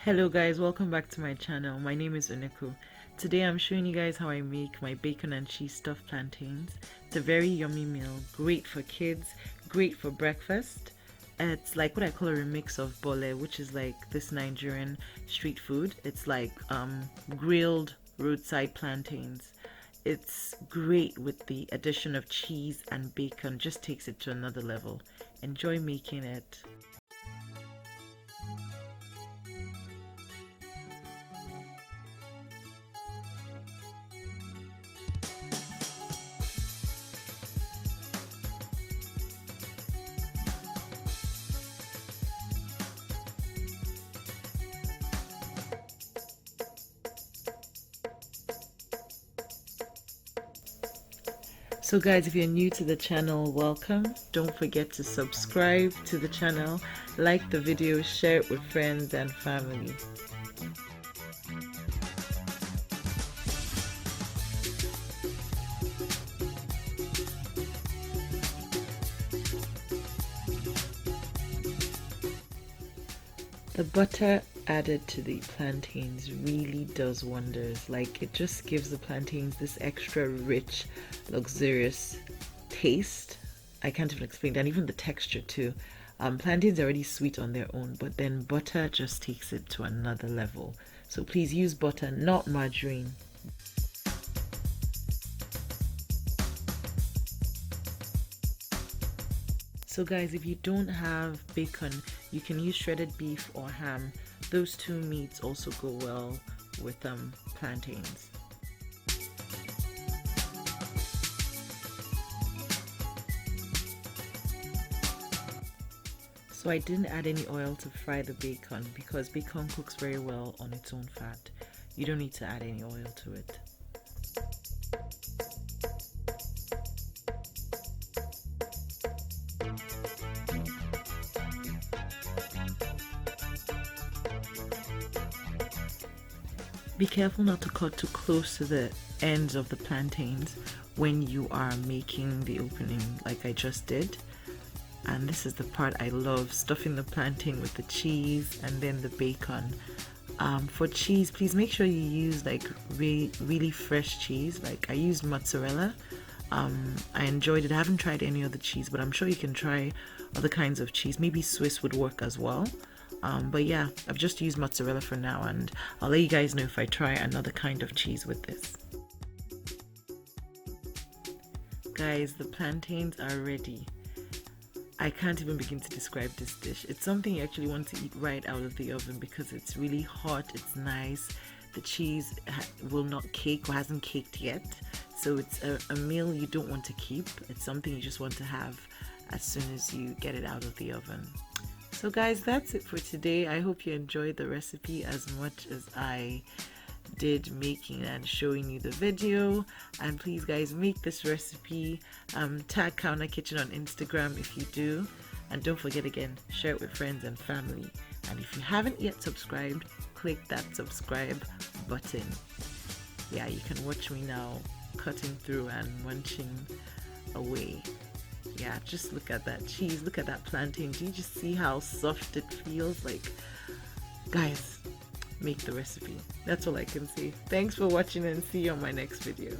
Hello guys, welcome back to my channel. My name is Uneko. Today I'm showing you guys how I make my bacon and cheese stuffed plantains. It's a very yummy meal, great for kids, great for breakfast. It's like what I call a remix of bole, which is like this Nigerian street food. It's like grilled roadside plantains. It's great with the addition of cheese and bacon, just takes it to another level. Enjoy making it. So guys, if you're new to the channel, welcome. Don't forget to subscribe to the channel, like the video, share it with friends and family. The butter added to the plantains really does wonders. Like, it just gives the plantains this extra rich, luxurious taste. I can't even explain that. Even the texture too. Plantains are already sweet on their own, but then butter just takes it to another level. So please use butter, not margarine. So guys, if you don't have bacon, you can use shredded beef or ham. Those two meats also go well with plantains. So I didn't add any oil to fry the bacon because bacon cooks very well on its own fat. You don't need to add any oil to it. Be careful not to cut too close to the ends of the plantains when you are making the opening like I just did. And this is the part I love, stuffing the plantain with the cheese and then the bacon. For cheese, please make sure you use like really fresh cheese. Like I used mozzarella. I enjoyed it. I haven't tried any other cheese, but I'm sure you can try other kinds of cheese. Maybe Swiss would work as well. But yeah, I've just used mozzarella for now, and I'll let you guys know if I try another kind of cheese with this. Guys, the plantains are ready. I can't even begin to describe this dish. It's something you actually want to eat right out of the oven because it's really hot, it's nice. The cheese will not cake or hasn't caked yet. So it's a meal you don't want to keep. It's something you just want to have as soon as you get it out of the oven. So guys, that's it for today. I hope you enjoyed the recipe as much as I did making and showing you the video. And please guys, make this recipe. Tag Kauna Kitchen on Instagram if you do. And don't forget again, share it with friends and family. And if you haven't yet subscribed, click that subscribe button. Yeah, you can watch me now cutting through and munching away. Yeah, just look at that cheese, look at that plantain. Do you just see how soft it feels? Like, guys, make the recipe. That's all I can say. Thanks for watching and see you on my next video.